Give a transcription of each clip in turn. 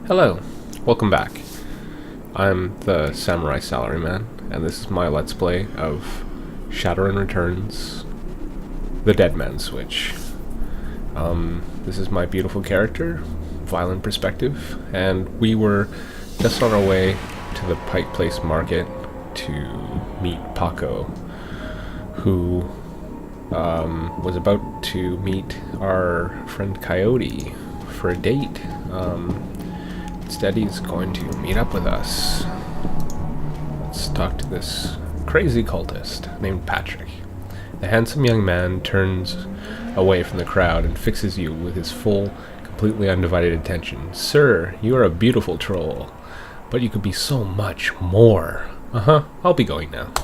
Hello, welcome back. I'm the Samurai Salaryman, and this is my Let's Play of Shadowrun Returns, the Dead Man Switch. This is my beautiful character, Violent Perspective, and we were just on our way to the Pike Place Market to meet Paco, who was about to meet our friend Coyote for a date. Instead, he's going to meet up with us. Let's talk to this crazy cultist named Patrick. The handsome young man turns away from the crowd and fixes you with his full, completely undivided attention. Sir, you are a beautiful troll, but you could be so much more. I'll be going now.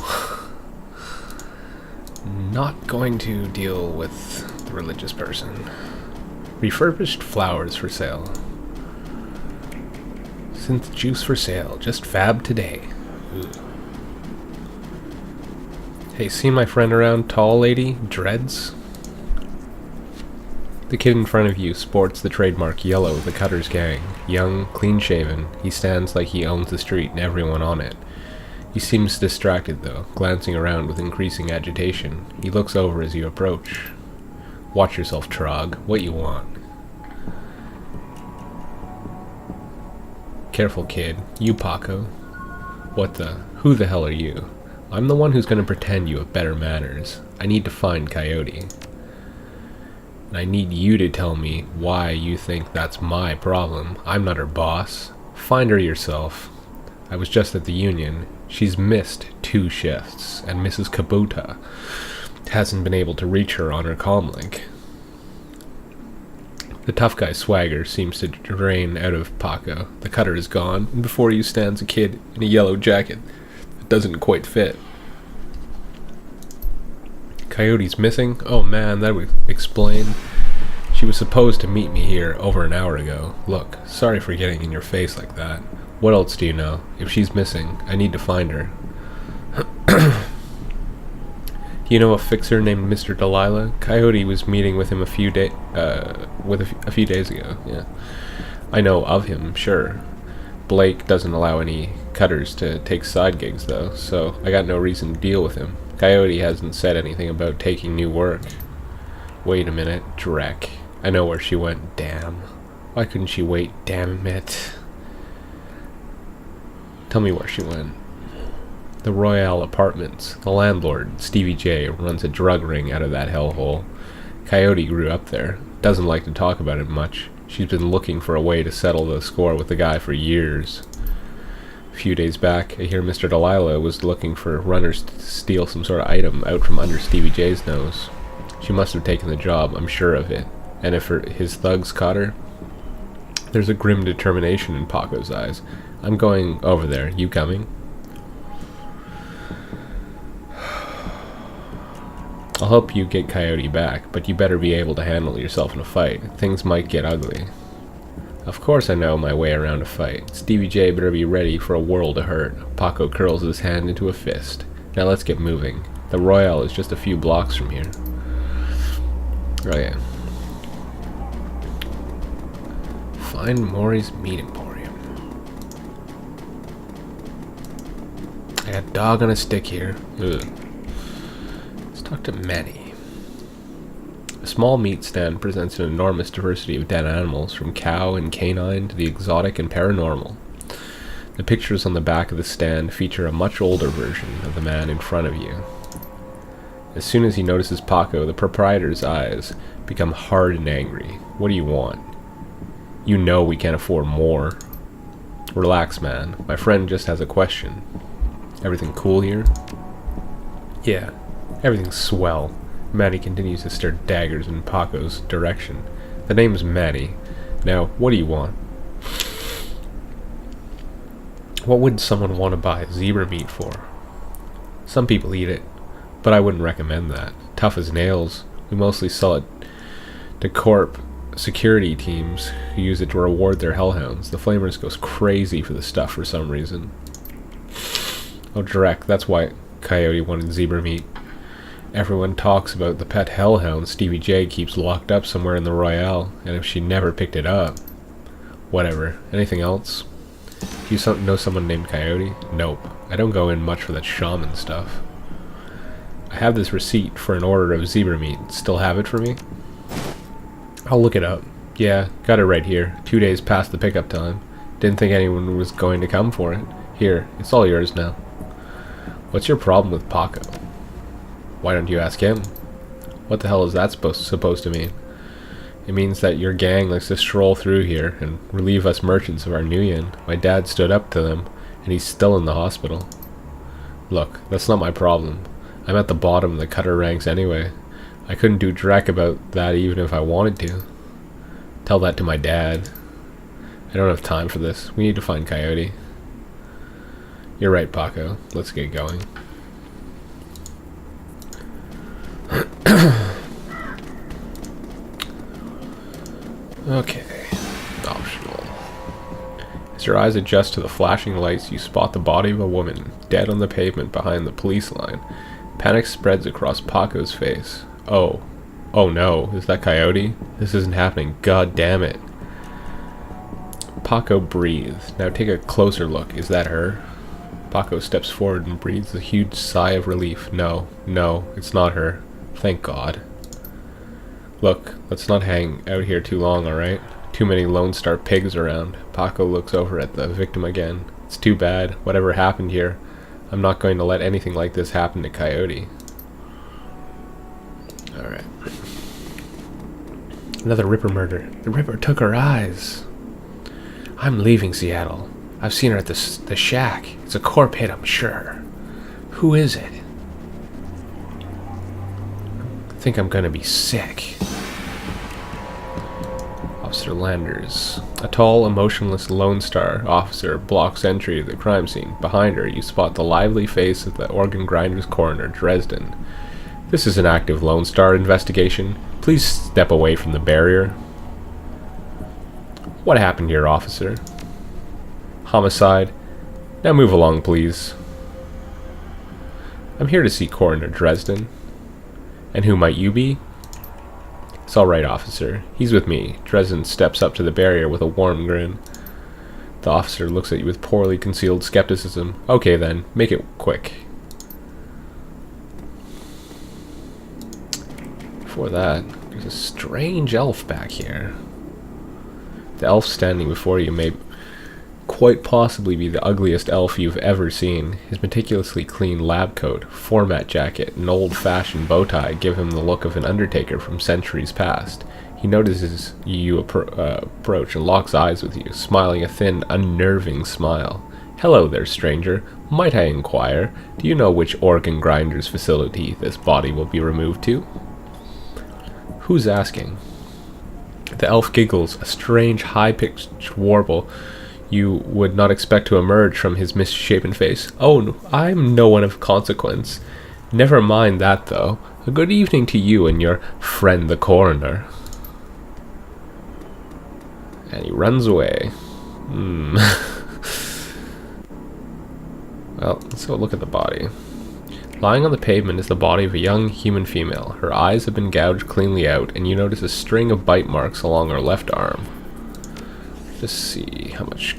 Not going to deal with the religious person. Refurbished flowers for sale. Synth juice for sale. Just fab today. Ooh. Hey, seen my friend around? Tall lady? Dreads? The kid in front of you sports the trademark yellow of the Cutter's gang. Young, clean-shaven, he stands like he owns the street and everyone on it. He seems distracted, though, glancing around with increasing agitation. He looks over as you approach. Watch yourself, Trog. What you want? Careful, kid. You, Paco. What the? Who the hell are you? I'm the one who's going to pretend you have better manners. I need to find Coyote. And I need you to tell me why you think that's my problem. I'm not her boss. Find her yourself. I was just at the union. She's missed 2 shifts, and Mrs. Kabuta hasn't been able to reach her on her comlink. The tough guy swagger seems to drain out of Paco. The Cutter is gone, and before you stands a kid in a yellow jacket that doesn't quite fit. Coyote's missing? Oh man, that would explain. She was supposed to meet me here over an hour ago. Look, sorry for getting in your face like that. What else do you know? If she's missing, I need to find her. Do you know a fixer named Mr. Delilah? Coyote was meeting with him a few days ago. Yeah, I know of him, sure. Blake doesn't allow any cutters to take side gigs, though, so I got no reason to deal with him. Coyote hasn't said anything about taking new work. Wait a minute, Drek. I know where she went. Damn. Why couldn't she wait? Damn it. Tell me where she went. The Royale Apartments. The landlord, Stevie J, runs a drug ring out of that hellhole. Coyote grew up there. Doesn't like to talk about it much. She's been looking for a way to settle the score with the guy for years. A few days back, I hear Mr. Delilah was looking for runners to steal some sort of item out from under Stevie J's nose. She must have taken the job, I'm sure of it. And if his thugs caught her? There's a grim determination in Paco's eyes. I'm going over there. You coming? I'll help you get Coyote back, but you better be able to handle yourself in a fight. Things might get ugly. Of course I know my way around a fight. Stevie J better be ready for a world of hurt. Paco curls his hand into a fist. Now let's get moving. The Royale is just a few blocks from here. Oh yeah. Find Maury's Meat Emporium. I got a dog on a stick here. Ugh. Talk to Manny. A small meat stand presents an enormous diversity of dead animals, from cow and canine to the exotic and paranormal. The pictures on the back of the stand feature a much older version of the man in front of you. As soon as he notices Paco, the proprietor's eyes become hard and angry. What do you want? You know we can't afford more. Relax, man. My friend just has a question. Everything cool here? Yeah. Everything's swell. Maddie continues to stare daggers in Paco's direction. The name's Maddie. Now, what do you want? What would someone want to buy zebra meat for? Some people eat it, but I wouldn't recommend that. Tough as nails. We mostly sell it to corp security teams who use it to reward their hellhounds. The Flamers goes crazy for the stuff for some reason. Oh, Drek, that's why Coyote wanted zebra meat. Everyone talks about the pet hellhound Stevie J keeps locked up somewhere in the Royale, and if she never picked it up... Whatever. Anything else? Do you know someone named Coyote? Nope. I don't go in much for that shaman stuff. I have this receipt for an order of zebra meat. Still have it for me? I'll look it up. Yeah, got it right here. 2 days past the pickup time. Didn't think anyone was going to come for it. Here, it's all yours now. What's your problem with Paco? Why don't you ask him? What the hell is that supposed to mean? It means that your gang likes to stroll through here and relieve us merchants of our nuyen. My dad stood up to them, and he's still in the hospital. Look, that's not my problem. I'm at the bottom of the cutter ranks anyway. I couldn't do dreck about that even if I wanted to. Tell that to my dad. I don't have time for this. We need to find Coyote. You're right, Paco. Let's get going. Okay. Optional. As your eyes adjust to the flashing lights, you spot the body of a woman, dead on the pavement behind the police line. Panic spreads across Paco's face. Oh. Oh no. Is that Coyote? This isn't happening. God damn it. Paco breathes. Now take a closer look. Is that her? Paco steps forward and breathes a huge sigh of relief. No, it's not her. Thank God. Look, let's not hang out here too long, alright? Too many Lone Star pigs around. Paco looks over at the victim again. It's too bad. Whatever happened here, I'm not going to let anything like this happen to Coyote. Alright. Another Ripper murder. The Ripper took her eyes. I'm leaving Seattle. I've seen her at the shack. It's a corp hit, I'm sure. Who is it? I think I'm gonna be sick. Officer Landers. A tall, emotionless Lone Star officer blocks entry to the crime scene. Behind her, you spot the lively face of the organ grinder's coroner, Dresden. This is an active Lone Star investigation. Please step away from the barrier. What happened here, officer? Homicide. Now move along, please. I'm here to see Coroner Dresden. And who might you be? It's all right, officer. He's with me. Dresden steps up to the barrier with a warm grin. The officer looks at you with poorly concealed skepticism. Okay then, make it quick. Before that, there's a strange elf back here. The elf standing before you may quite possibly be the ugliest elf you've ever seen. His meticulously clean lab coat, format jacket, and old-fashioned bow tie give him the look of an undertaker from centuries past. He notices you approach and locks eyes with you, smiling a thin, unnerving smile. Hello there, stranger. Might I inquire, do you know which organ grinder's facility this body will be removed to? Who's asking? The elf giggles, a strange, high-pitched warble you would not expect to emerge from his misshapen face. Oh, no, I'm no one of consequence. Never mind that, though. A good evening to you and your friend the coroner. And he runs away. Well, let's go look at the body. Lying on the pavement is the body of a young human female. Her eyes have been gouged cleanly out, and you notice a string of bite marks along her left arm. Just see how much.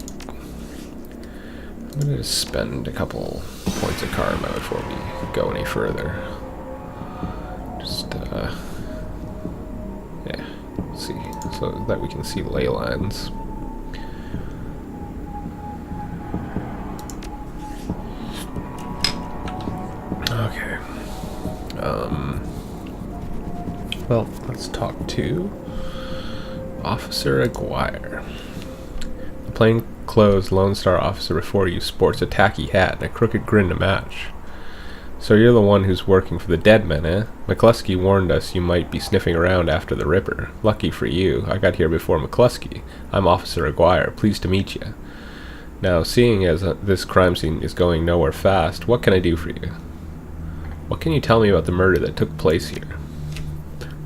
I'm going to spend a couple points of karma before we go any further. Just, yeah, see, so that we can see ley lines. Okay. Well, let's talk to Officer Aguirre. The plainclothes Lone Star officer before you sports a tacky hat and a crooked grin to match. So you're the one who's working for the dead men, eh? McCluskey warned us you might be sniffing around after the Ripper. Lucky for you, I got here before McCluskey. I'm Officer Aguirre, pleased to meet you. Now, seeing as this crime scene is going nowhere fast, what can I do for you? What can you tell me about the murder that took place here?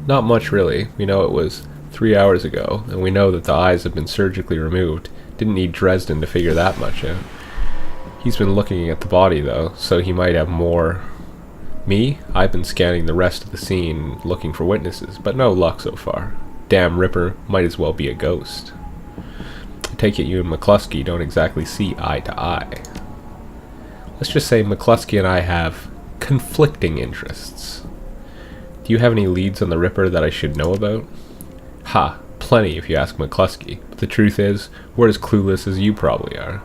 Not much, really. We know it was 3 hours ago, and we know that the eyes have been surgically removed. Didn't need Dresden to figure that much out. He's been looking at the body, though, so he might have more. Me? I've been scanning the rest of the scene, looking for witnesses, but no luck so far. Damn Ripper might as well be a ghost. take it you and McCluskey don't exactly see eye to eye. Let's just say McCluskey and I have conflicting interests. Do you have any leads on the Ripper that I should know about? Ha, plenty if you ask McCluskey, but the truth is, we're as clueless as you probably are.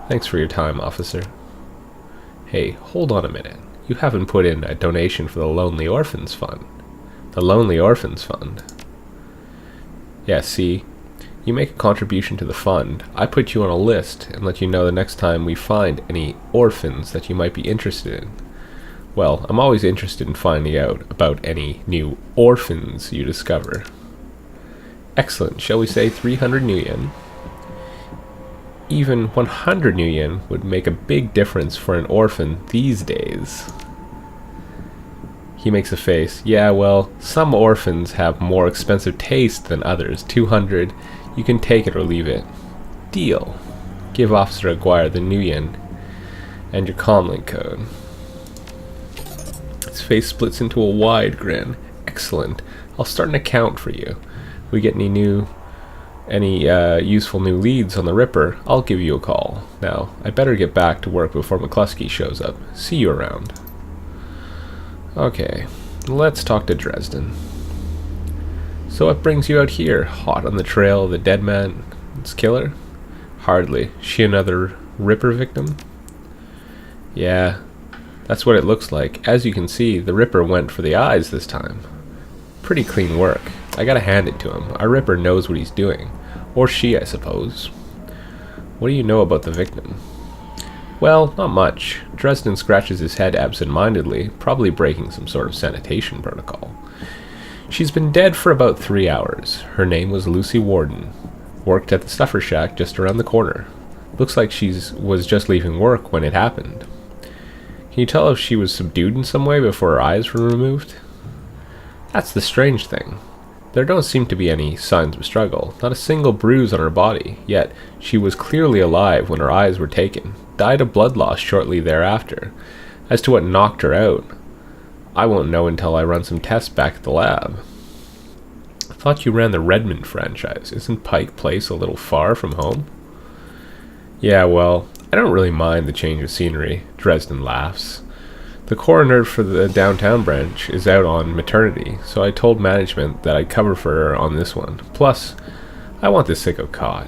Thanks for your time, officer. Hey, hold on a minute. You haven't put in a donation for the Lonely Orphans Fund. The Lonely Orphans Fund? Yeah, see, you make a contribution to the fund, I put you on a list and let you know the next time we find any orphans that you might be interested in. Well, I'm always interested in finding out about any new orphans you discover. Excellent. Shall we say 300 new yen? Even 100 new yen would make a big difference for an orphan these days. He makes a face. Yeah, well, some orphans have more expensive taste than others. 200, you can take it or leave it. Deal. Give Officer Aguirre the new yen and your comlink code. His face splits into a wide grin. Excellent. I'll start an account for you. We get any useful new leads on the Ripper, I'll give you a call. Now, I better get back to work before McCluskey shows up. See you around. Okay, let's talk to Dresden. So what brings you out here, hot on the trail of the dead man's killer? Hardly. She another Ripper victim? Yeah, that's what it looks like. As you can see, the Ripper went for the eyes this time. Pretty clean work. I gotta hand it to him. Our Ripper knows what he's doing. Or she, I suppose. What do you know about the victim? Well, not much. Dresden scratches his head absent-mindedly, probably breaking some sort of sanitation protocol. She's been dead for about 3 hours. Her name was Lucy Warden. Worked at the Stuffer Shack just around the corner. Looks like she was just leaving work when it happened. Can you tell if she was subdued in some way before her eyes were removed? That's the strange thing. There don't seem to be any signs of struggle, not a single bruise on her body, yet she was clearly alive when her eyes were taken, died of blood loss shortly thereafter. As to what knocked her out, I won't know until I run some tests back at the lab. I thought you ran the Redmond franchise. Isn't Pike Place a little far from home? Yeah, well, I don't really mind the change of scenery, Dresden laughs. The coroner for the downtown branch is out on maternity, so I told management that I'd cover for her on this one. Plus, I want this sicko caught.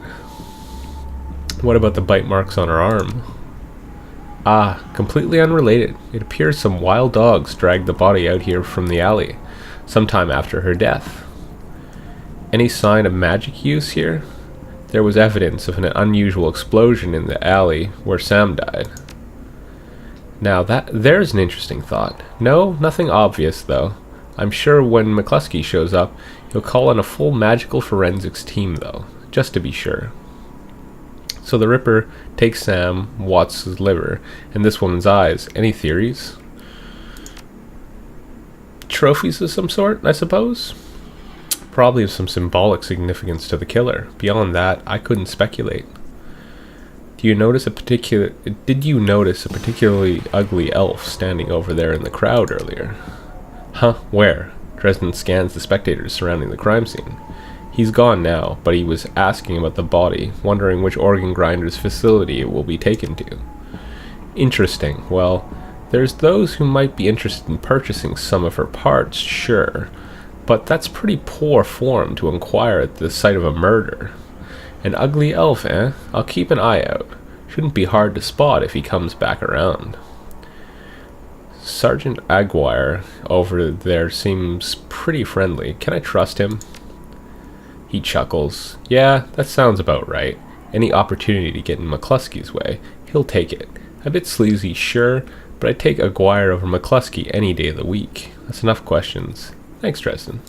What about the bite marks on her arm? Ah, completely unrelated. It appears some wild dogs dragged the body out here from the alley, sometime after her death. Any sign of magic use here? There was evidence of an unusual explosion in the alley where Sam died. Now there's an interesting thought. No, nothing obvious though. I'm sure when McCluskey shows up, he'll call in a full magical forensics team though, just to be sure. So the Ripper takes Sam, Watts' liver, and this woman's eyes. Any theories? Trophies of some sort, I suppose? Probably of some symbolic significance to the killer. Beyond that, I couldn't speculate. Did you notice a particularly ugly elf standing over there in the crowd earlier? Huh, where? Dresden scans the spectators surrounding the crime scene. He's gone now, but he was asking about the body, wondering which organ grinder's facility it will be taken to. Interesting. Well, there's those who might be interested in purchasing some of her parts, sure, but that's pretty poor form to inquire at the site of a murder. An ugly elf, eh? I'll keep an eye out. Shouldn't be hard to spot if he comes back around. Sergeant Aguirre over there seems pretty friendly. Can I trust him? He chuckles. Yeah, that sounds about right. Any opportunity to get in McCluskey's way, he'll take it. A bit sleazy, sure, but I'd take Aguirre over McCluskey any day of the week. That's enough questions. Thanks, Dresden.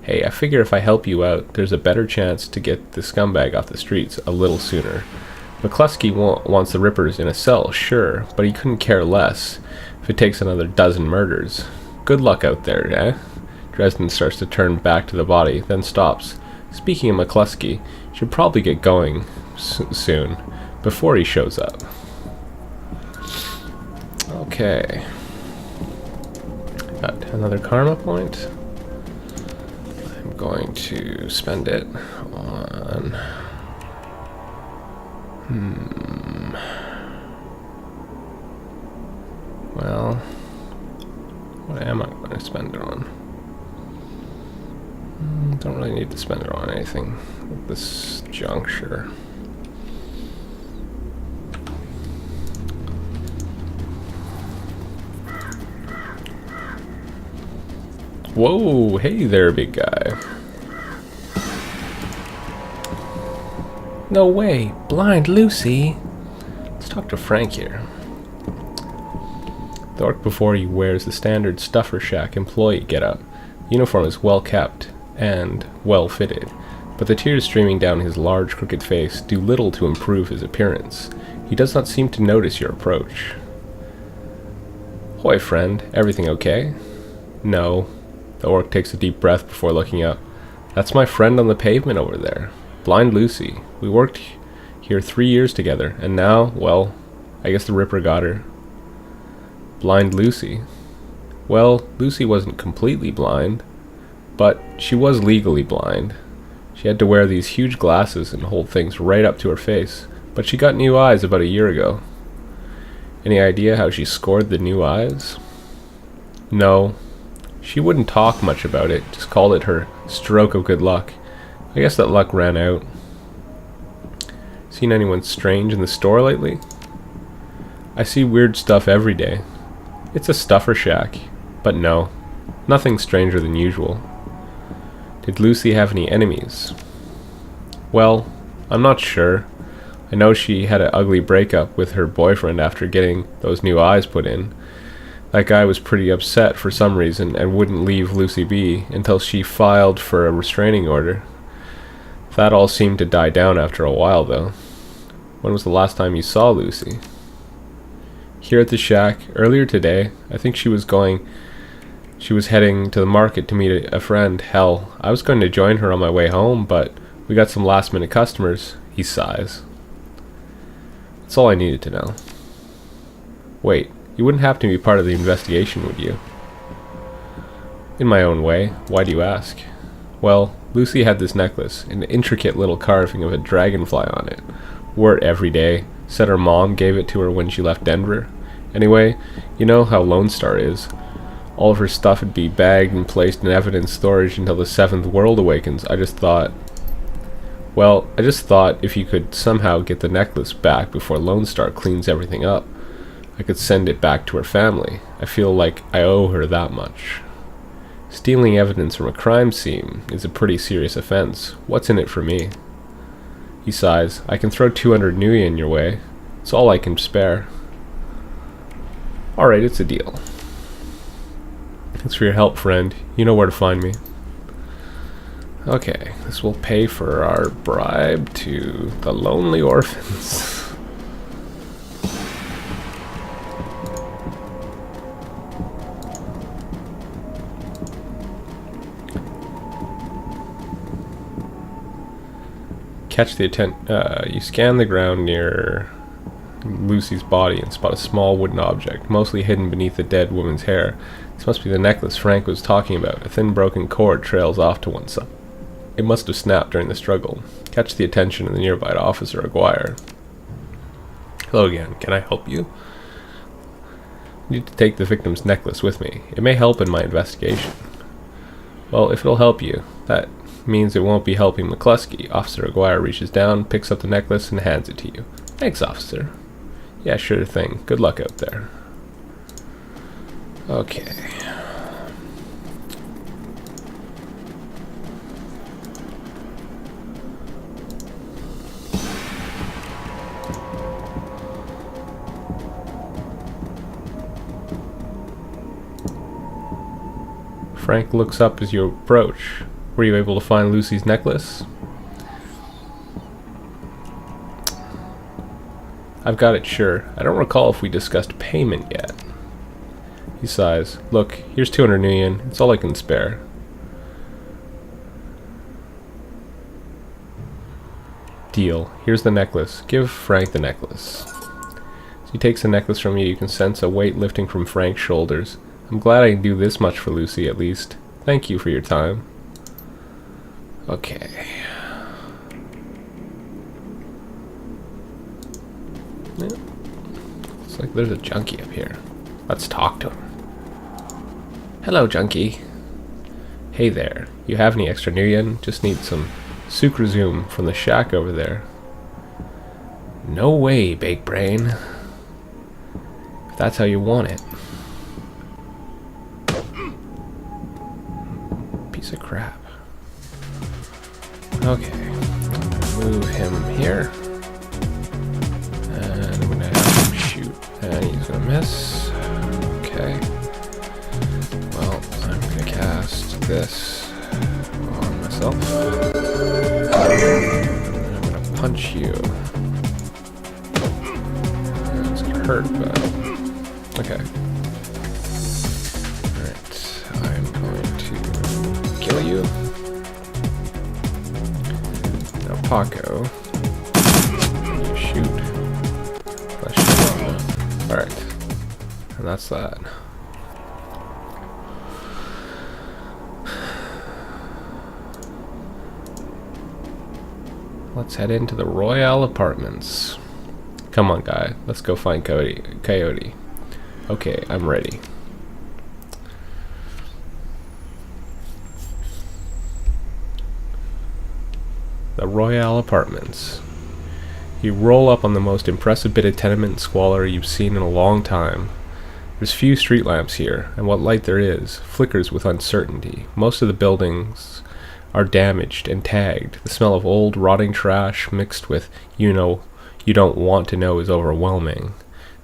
Hey, I figure if I help you out, there's a better chance to get the scumbag off the streets a little sooner. McCluskey wants the Rippers in a cell, sure, but he couldn't care less if it takes another dozen murders. Good luck out there, eh? Dresden starts to turn back to the body, then stops. Speaking of McCluskey, should probably get going soon, before he shows up. Okay. Got another karma point. I'm going to spend it on Well, what am I going to spend it on? Don't really need to spend it on anything at this juncture. Whoa, hey there, big guy. No way, blind Lucy. Let's talk to Frank here. The orc before you wears the standard Stuffer Shack employee getup. The uniform is well kept and well fitted, but the tears streaming down his large crooked face do little to improve his appearance. He does not seem to notice your approach. Hoy, friend, everything okay? No. The orc takes a deep breath before looking up. That's my friend on the pavement over there, Blind Lucy. We worked here 3 years together, and now, well, I guess the Ripper got her. Blind Lucy. Well, Lucy wasn't completely blind, but she was legally blind. She had to wear these huge glasses and hold things right up to her face, but she got new eyes about a year ago. Any idea how she scored the new eyes? No. She wouldn't talk much about it, just called it her stroke of good luck. I guess that luck ran out. Seen anyone strange in the store lately? I see weird stuff every day. It's a Stuffer Shack, but no, nothing stranger than usual. Did Lucy have any enemies? Well, I'm not sure. I know she had an ugly breakup with her boyfriend after getting those new eyes put in. That guy was pretty upset for some reason and wouldn't leave Lucy be until she filed for a restraining order. That all seemed to die down after a while, though. When was the last time you saw Lucy? Here at the shack, earlier today. I think she was heading to the market to meet a friend. Hell, I was going to join her on my way home, but we got some last-minute customers. He sighs. That's all I needed to know. Wait. You wouldn't have to be part of the investigation, would you? In my own way. Why do you ask? Well, Lucy had this necklace, an intricate little carving of a dragonfly on it. Wore it every day. Said her mom gave it to her when she left Denver. Anyway, you know how Lone Star is. All of her stuff would be bagged and placed in evidence storage until the 7th world awakens. I just thought if you could somehow get the necklace back before Lone Star cleans everything up, I could send it back to her family. I feel like I owe her that much. Stealing evidence from a crime scene is a pretty serious offense. What's in it for me? He sighs. I can throw 200 nuyen your way. It's all I can spare. Alright, it's a deal. Thanks for your help, friend. You know where to find me. Okay, this will pay for our bribe to the Lonely Orphans. Catch the you scan the ground near Lucy's body and spot a small wooden object, mostly hidden beneath the dead woman's hair. This must be the necklace Frank was talking about. A thin broken cord trails off to one side. It must have snapped during the struggle. Catch the attention of the nearby Officer Aguirre. Hello again. Can I help you? I need to take the victim's necklace with me. It may help in my investigation. Well, if it'll help you, that means it won't be helping McCluskey. Officer Aguirre reaches down, picks up the necklace, and hands it to you. Thanks, officer. Yeah, sure thing. Good luck out there. Okay. Frank looks up as you approach. Were you able to find Lucy's necklace? I've got it, sure. I don't recall if we discussed payment yet. He sighs. Look, here's 200 nuyen. It's all I can spare. Deal. Here's the necklace. Give Frank the necklace. As he takes the necklace from you, you can sense a weight lifting from Frank's shoulders. I'm glad I can do this much for Lucy, at least. Thank you for your time. Okay. Yeah. Looks like there's a junkie up here. Let's talk to him. Hello, junkie. Hey there. You have any extra nuyen? Just need some sucre zoom from the shack over there. No way, big brain. If that's how you want it. Piece of crap. Okay. Move him here. And I'm gonna have him shoot. And he's gonna miss. Okay. Well, I'm gonna cast this on myself. And I'm gonna punch you. And it's gonna hurt, but okay. Alright. I'm going to kill you. Now Paco. You shoot. Alright. And that's that. Let's head into the Royale Apartments. Come on, guy. Let's go find Coyote. Okay, I'm ready. The Royale Apartments. You roll up on the most impressive bit of tenement squalor you've seen in a long time. There's few street lamps here, and what light there is flickers with uncertainty. Most of the buildings are damaged and tagged. The smell of old, rotting trash mixed with, you don't want to know is overwhelming.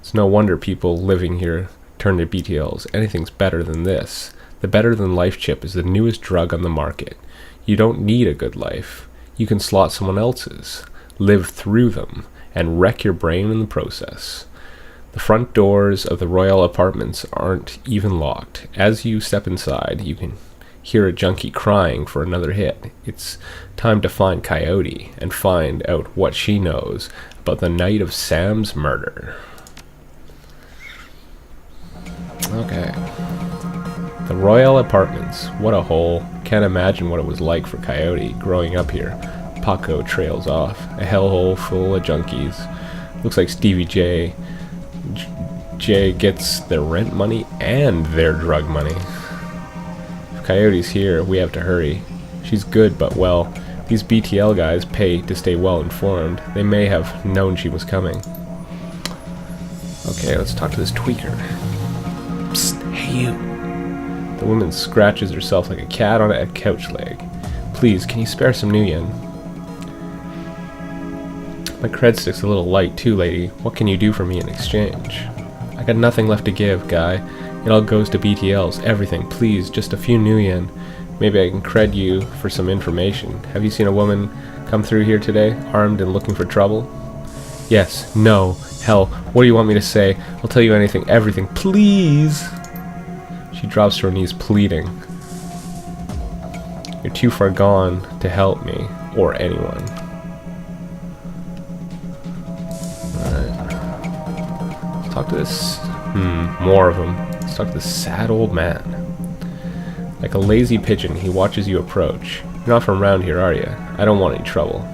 It's no wonder people living here turn to BTLs. Anything's better than this. The better than life chip is the newest drug on the market. You don't need a good life. You can slot someone else's, live through them, and wreck your brain in the process. The front doors of the Royale Apartments aren't even locked. As you step inside, you can hear a junkie crying for another hit. It's time to find Coyote and find out what she knows about the night of Sam's murder. Okay. The Royale Apartments. What a hole. Can't imagine what it was like for Coyote growing up here. Paco trails off. A hellhole full of junkies. Looks like Stevie J gets their rent money and their drug money. If Coyote's here, we have to hurry. She's good, but well, these BTL guys pay to stay well informed. They may have known she was coming. Okay, let's talk to this tweaker. Psst, hey you. The woman scratches herself like a cat on a couch leg. Please, can you spare some nuyen? My cred stick's a little light too, lady. What can you do for me in exchange? I got nothing left to give, guy. It all goes to BTLs. Everything. Please, just a few nuyen. Maybe I can cred you for some information. Have you seen a woman come through here today, armed and looking for trouble? Yes. No. Hell. What do you want me to say? I'll tell you anything. Everything. Please! She drops to her knees, pleading. You're too far gone to help me, or anyone. Talk to this, more of him. Let's talk to this sad old man. Like a lazy pigeon, he watches you approach. You're not from around here, are you? I don't want any trouble.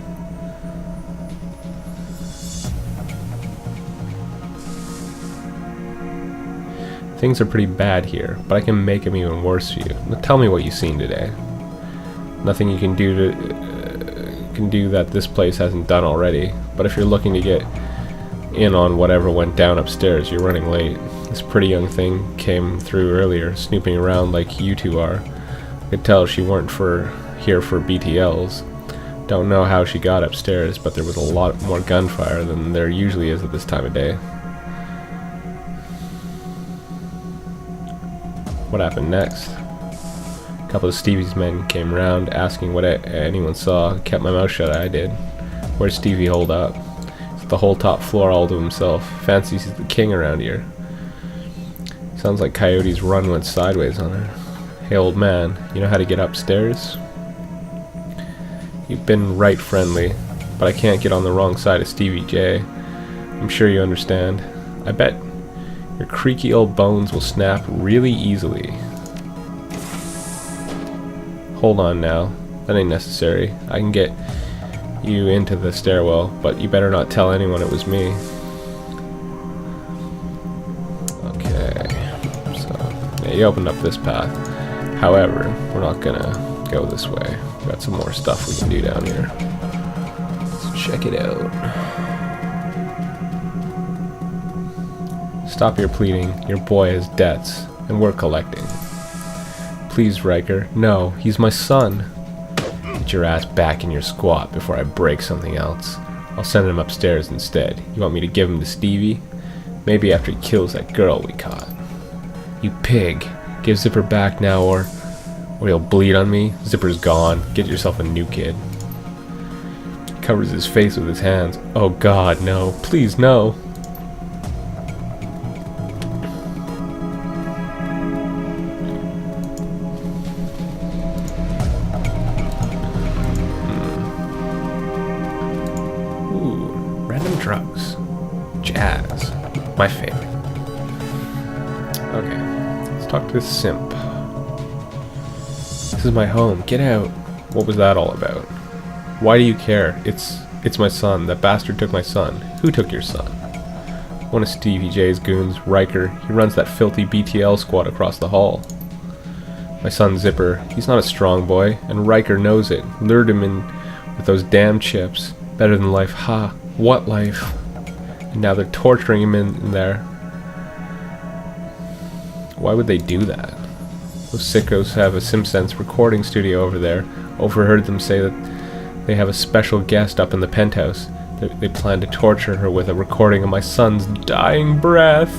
Things are pretty bad here, but I can make them even worse for you. Now tell me what you've seen today. Nothing you can do that this place hasn't done already. But if you're looking to get in on whatever went down upstairs, you're running late. This pretty young thing came through earlier, snooping around like you two are. I could tell she weren't here for BTLs. Don't know how she got upstairs, but there was a lot more gunfire than there usually is at this time of day. What happened next? A couple of Stevie's men came around asking what anyone saw. Kept my mouth shut, I did. Where'd Stevie hold up? The whole top floor all to himself. Fancies he's the king around here. Sounds like Coyote's run went sideways on her. Hey old man, you know how to get upstairs? You've been right friendly, but I can't get on the wrong side of Stevie J. I'm sure you understand. I bet your creaky old bones will snap really easily. Hold on now. That ain't necessary. I can get you into the stairwell, but you better not tell anyone it was me. Okay, you opened up this path. However, we're not gonna go this way. We've got some more stuff we can do down here. Let's check it out. Stop your pleading. Your boy has debts, and we're collecting. Please, Riker. No, he's my son. Get your ass back in your squat before I break something else. I'll send him upstairs instead. You want me to give him to Stevie? Maybe after he kills that girl we caught. You pig. Give Zipper back now or he'll bleed on me. Zipper's gone. Get yourself a new kid. He covers his face with his hands. Oh God, no. Please, no. Drugs. Jazz. My favorite. Okay. Let's talk to this simp. This is my home. Get out. What was that all about? Why do you care? It's my son. That bastard took my son. Who took your son? One of Stevie J's goons, Riker. He runs that filthy BTL squad across the hall. My son Zipper. He's not a strong boy, and Riker knows it. Lured him in with those damn chips. Better than life. Ha. What life? And now they're torturing him in there. Why would they do that? Those sickos have a SimSense recording studio over there. Overheard them say that they have a special guest up in the penthouse. They plan to torture her with a recording of my son's dying breath.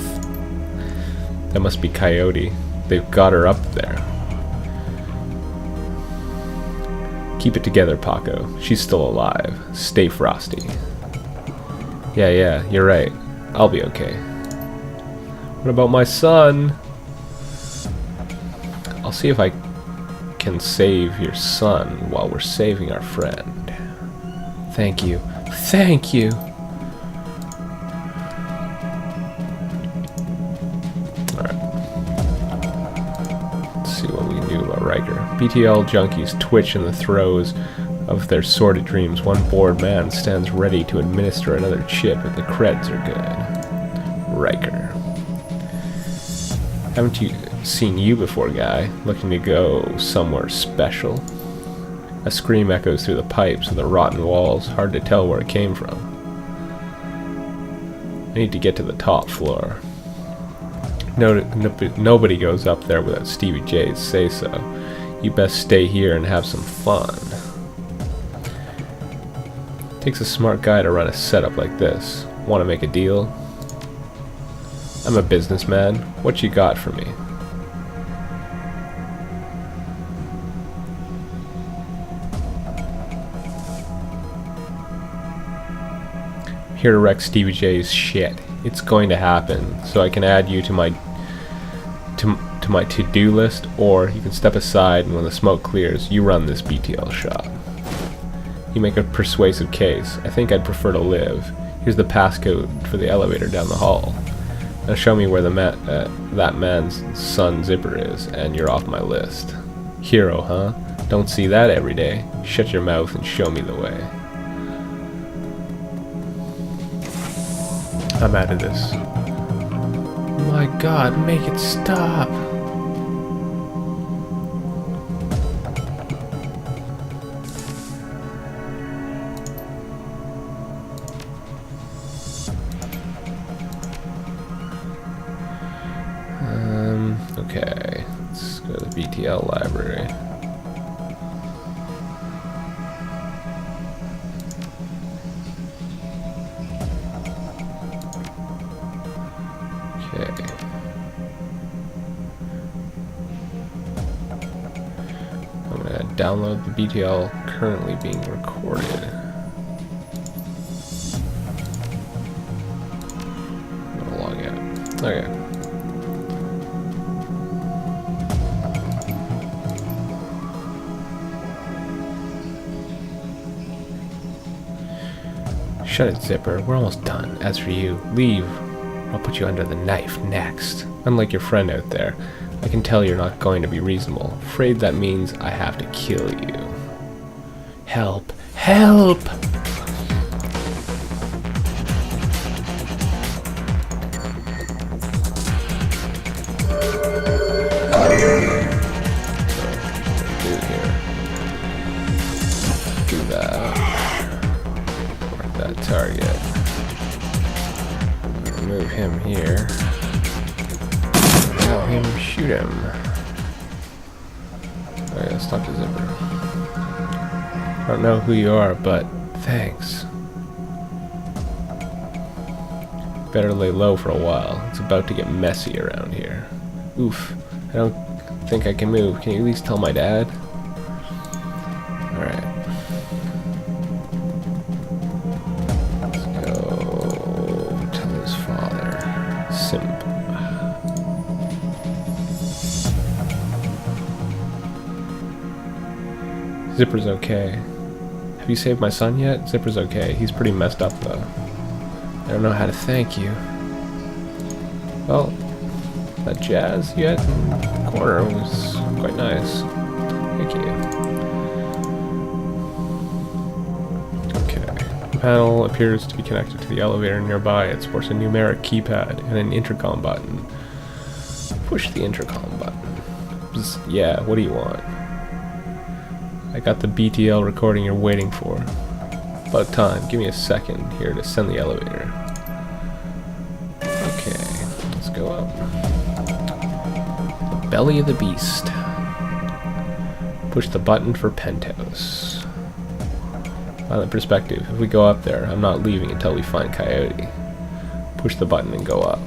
That must be Coyote. They've got her up there. Keep it together, Paco. She's still alive. Stay frosty. Yeah, you're right. I'll be okay. What about my son? I'll see if I can save your son while we're saving our friend. Thank you. Thank you! Alright. Let's see what we can do about Riker. BTL junkies twitch in the throes of their sordid dreams. One bored man stands ready to administer another chip if the creds are good. Riker. Haven't you seen you before, guy? Looking to go somewhere special? A scream echoes through the pipes of the rotten walls. Hard to tell where it came from. I need to get to the top floor. Nobody goes up there without Stevie J's say-so. You best stay here and have some fun. Takes a smart guy to run a setup like this. Want to make a deal? I'm a businessman. What you got for me? Here to wreck Stevie J's shit. It's going to happen, so I can add you to my to-do list, or you can step aside and when the smoke clears, you run this BTL shop. You make a persuasive case. I think I'd prefer to live. Here's the passcode for the elevator down the hall. Now show me where that man's son Zipper is, and you're off my list. Hero, huh? Don't see that every day. Shut your mouth and show me the way. I'm out of this. My God, make it stop! Okay, let's go to the BTL library. Okay. I'm gonna download the BTL currently being recorded. I'm gonna log out. Okay. Shut it, Zipper. We're almost done. As for you, leave. I'll put you under the knife next. Unlike your friend out there, I can tell you're not going to be reasonable. Afraid that means I have to kill you. Help! Help! Do that. Mark that target. Move him here. Now him shoot him. Alright, let's talk to Zipper. I don't know who you are, but thanks. Better lay low for a while. It's about to get messy around here. Oof. I don't think I can move. Can you at least tell my dad? Alright. Let's go tell his father. Simp. Zipper's okay. Have you saved my son yet? Zipper's okay. He's pretty messed up though. I don't know how to thank you. Well, that jazz you had in the corner was quite nice. Thank you. Okay. The panel appears to be connected to the elevator nearby. It sports a numeric keypad and an intercom button. Push the intercom button. Bzz, yeah, what do you want? I got the BTL recording you're waiting for. About time. Give me a second here to send the elevator. Okay, let's go up. The belly of the beast. Push the button for Penthouse. Violent perspective. If we go up there, I'm not leaving until we find Coyote. Push the button and go up.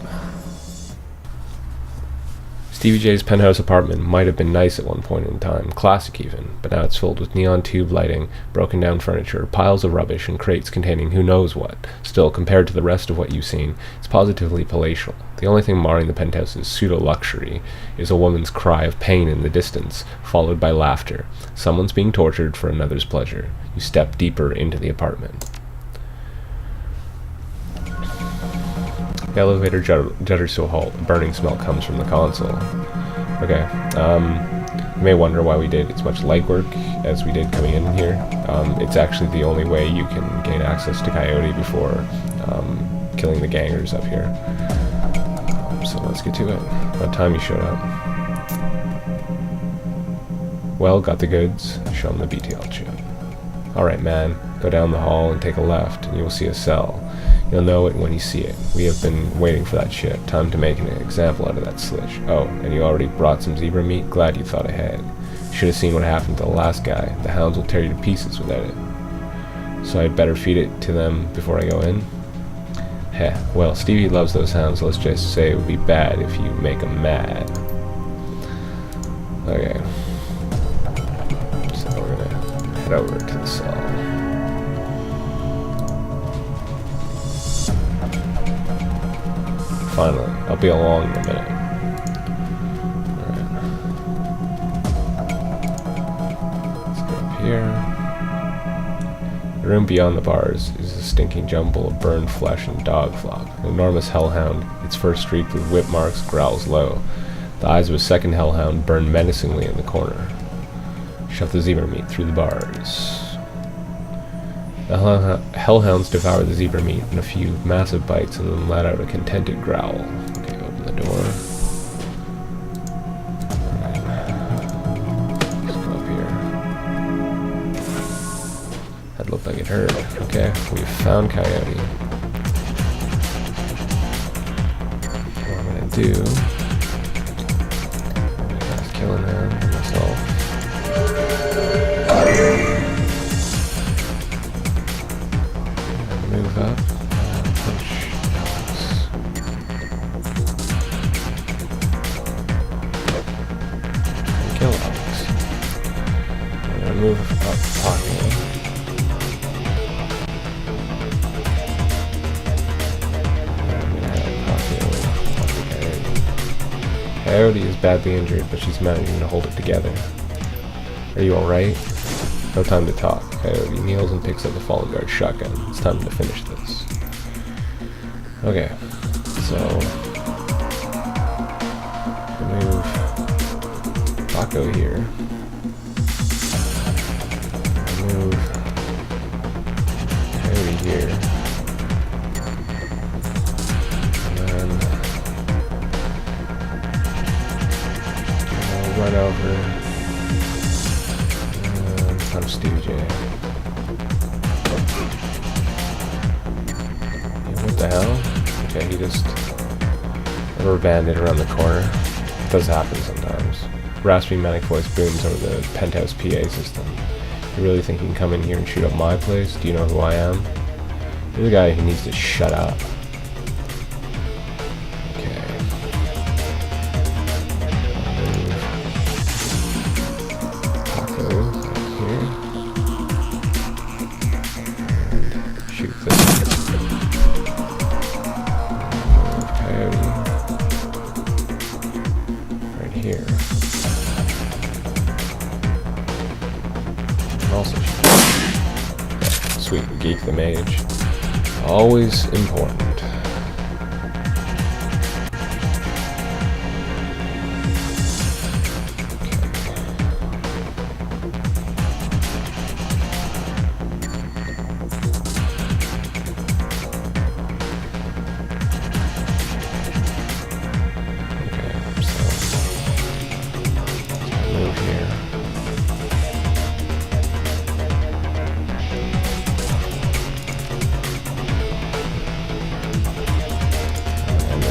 Stevie J's penthouse apartment might have been nice at one point in time, classic even, but now it's filled with neon tube lighting, broken down furniture, piles of rubbish, and crates containing who knows what. Still, compared to the rest of what you've seen, it's positively palatial. The only thing marring the penthouse's pseudo-luxury is a woman's cry of pain in the distance, followed by laughter. Someone's being tortured for another's pleasure. You step deeper into the apartment. The elevator judders to a halt. A burning smell comes from the console. Okay, you may wonder why we did as much legwork as we did coming in here. It's actually the only way you can gain access to Coyote before killing the gangers up here. So let's get to it. About time you showed up. Well, got the goods. Show him the BTL chip. Alright, man. Go down the hall and take a left, and you'll see a cell. You'll know it when you see it. We have been waiting for that shit. Time to make an example out of that slitch. Oh, and you already brought some zebra meat? Glad you thought ahead. Should have seen what happened to the last guy. The hounds will tear you to pieces without it. So I'd better feed it to them before I go in? Heh, well, Stevie loves those hounds. Let's just say it would be bad if you make him mad. Okay. So we're gonna head over to the cell. Finally, I'll be along in a minute. Alright. Let's go up here. The room beyond the bars is a stinking jumble of burned flesh and dog flop. An enormous hellhound, its fur streaked with whip marks, growls low. The eyes of a second hellhound burn menacingly in the corner. Shove the zebra meat through the bars. The hellhounds devour the zebra meat in a few massive bites and then let out a contented growl. Okay, open the door. Alright. Let's go up here. That looked like it hurt. Okay, we found Coyote. What I'm gonna do is killing him myself. Move up, push Alex. And kill Alex. I'm gonna move up Pocket. I'm gonna have Pocket. Coyote is badly injured, but she's managing to hold it together. Are you alright? No time to talk. Coyote kneels and picks up the fallen guard shotgun. It's time to finish this. Okay, so move Paco here. Move Coyote here. And then What the hell? Okay, he just rubber banded around the corner. It does happen sometimes. Raspy manic voice booms over the Penthouse PA system. You really think you can come in here and shoot up my place? Do you know who I am? You're the guy who needs to shut up. Okay. Taco here. And shoot this. Coyote. Right here. And also shoot. Sweet Geek the Mage. Always important. Okay, so let's move here.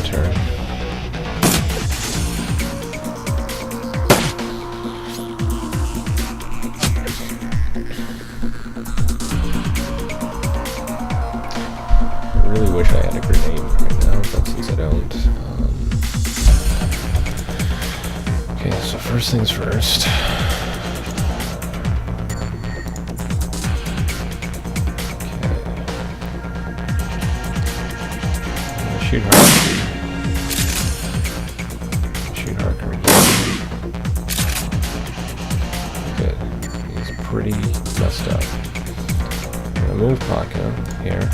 Turn. I really wish I had a grenade right now, but since I don't. Okay, so first things first. Okay. Shoot her. Good. He's pretty messed up. I'm gonna move Paco here.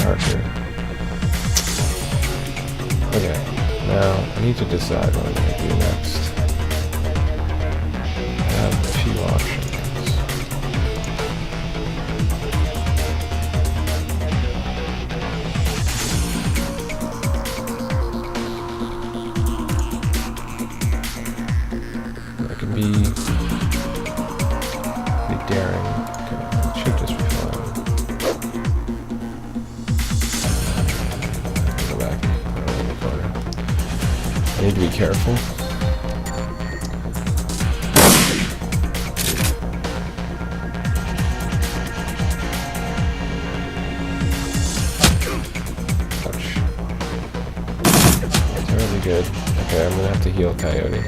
Archer. Okay. Now I need to decide what I'm gonna do next. I have a few options. Be daring. Okay, it should just be fine. Go back around the corner. I need to be careful. Ouch. That's really good. Okay, I'm gonna have to heal Coyote.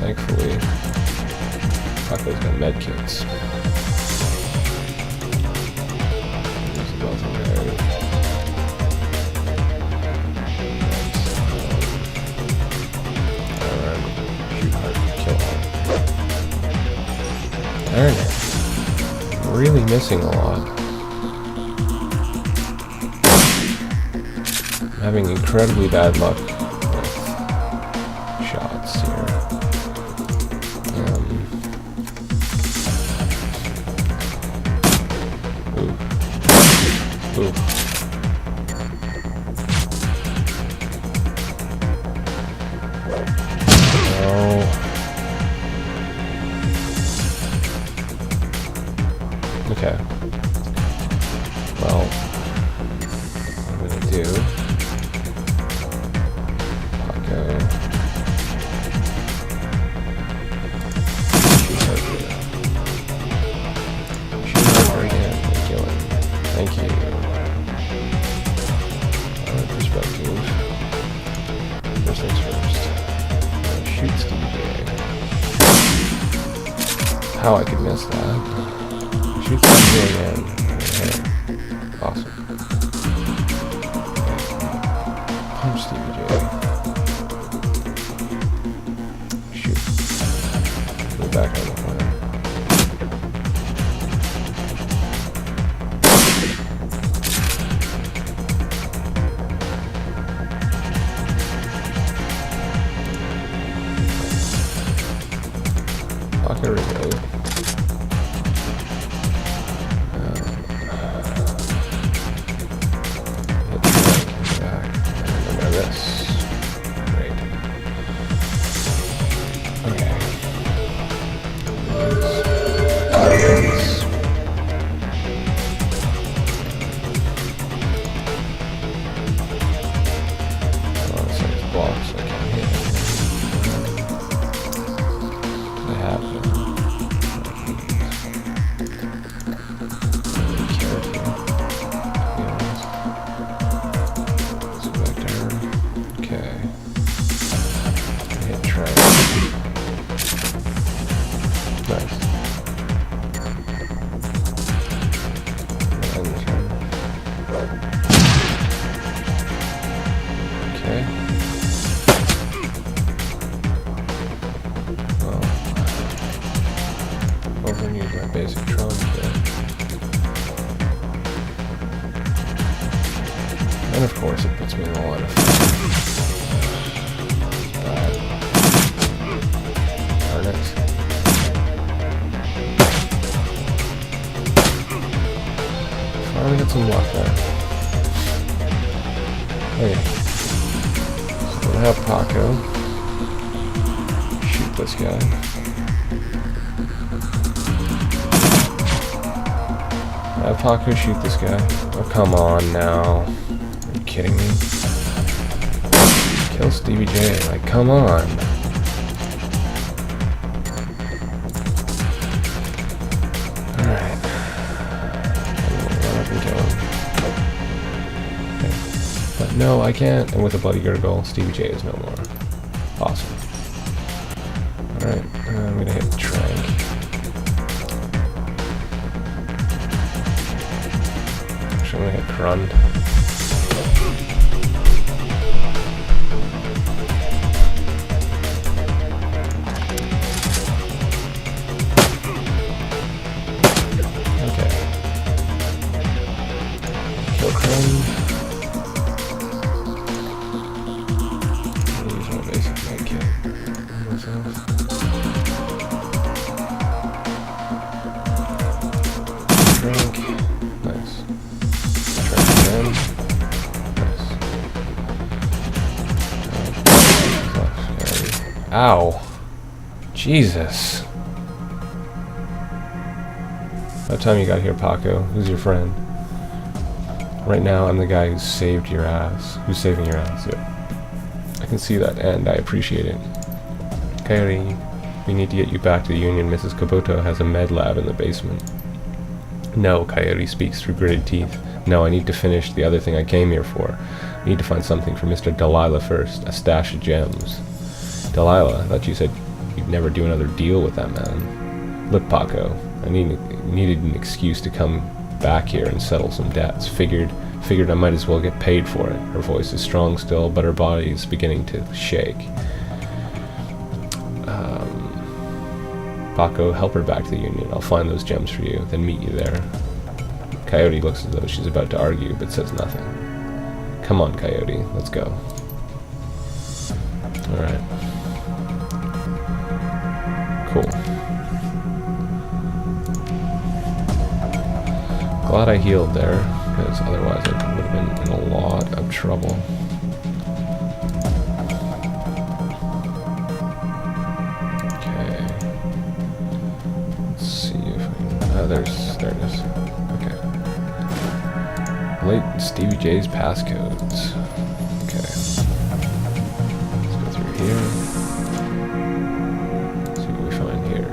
Thankfully, Paco's got medkits. There's a belt in there. Alright, shoot hard, kill hard. Darn it. I'm really missing a lot. I'm having incredibly bad luck with shots here. Ooh. No. Okay. Well, what I'm gonna do. Paco. Shoot her again and kill him. Thank you. Perspective. First things first. Shoot Stevie J. How I could miss that. Shoot Stevie J again. Okay. Awesome. Punch Stevie J. Shoot. Go back on the corner. Here we go. Back. And then this. Great. Okay. And of course it puts me in a lot of bad. Darn it. Finally got some luck there. Okay. So we'll have Paco shoot this guy. Have Paco shoot this guy. Oh, come on now. Are you kidding me? Kill Stevie J. Like, come on. Alright. Run up and kill him. Okay. But no, I can't. And with a bloody gurgle, Stevie J is no more. Awesome. Alright, I'm gonna hit Trank. I'm gonna hit Crund. Okay. Kill Crund. Use my basic medkit on myself. Drink. Nice. Ow. Jesus. By the time you got here, Paco, who's your friend? Right now, I'm the guy who's saved your ass. Who's saving your ass, yeah. I can see that, and I appreciate it. Kairi, we need to get you back to the Union. Mrs. Kabuto has a med lab in the basement. No, Kairi speaks through gritted teeth. No, I need to finish the other thing I came here for. I need to find something for Mr. Delilah first. A stash of gems. Delilah, I thought you said you'd never do another deal with that man. Look, Paco, I needed an excuse to come back here and settle some debts. Figured I might as well get paid for it. Her voice is strong still, but her body is beginning to shake. Paco, help her back to the Union. I'll find those gems for you, then meet you there. Coyote looks as though she's about to argue, but says nothing. Come on, Coyote, let's go. Alright. Cool. Glad I healed there, because otherwise I would have been in a lot of trouble. Okay. Let's see if I can... there it is. Okay. Late Stevie J's passcodes. Okay. Let's go through here. See what we find here.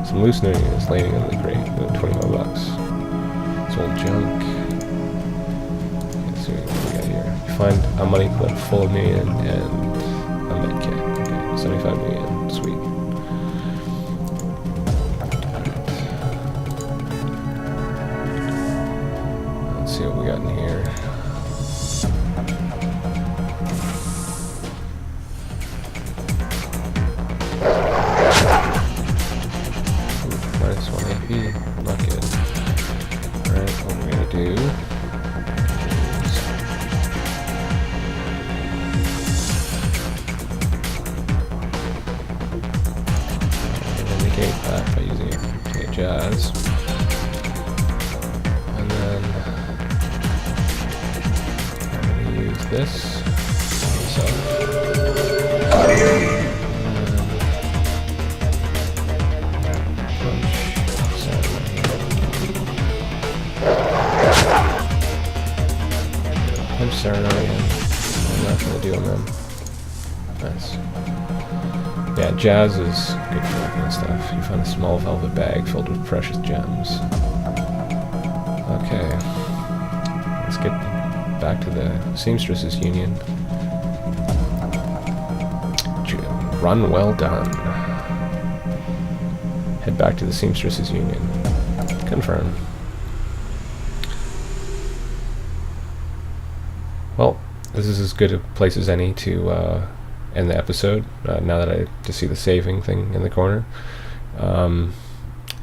Some loose knitting is laying in the crate. $20 bucks. It's old junk. Let's see what we got here. You find a money clip full of million and a med kit. Okay, 75 million. Sweet. Let's see what we got in here. Minus 1 AP. Not good. Alright, what we're gonna do is negate that by using a jazz. And then I'm gonna use this myself. Serenarian. I'm not gonna do them then. Nice. Yeah, jazz is good for that kind of stuff. You find a small velvet bag filled with precious gems. Okay. Let's get back to the Seamstresses Union. Run well done. Head back to the Seamstresses Union. Confirm. Well, this is as good a place as any to end the episode, now that I just see the saving thing in the corner.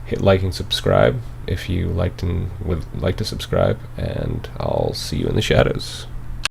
Hit like and subscribe if you liked and would like to subscribe, and I'll see you in the shadows.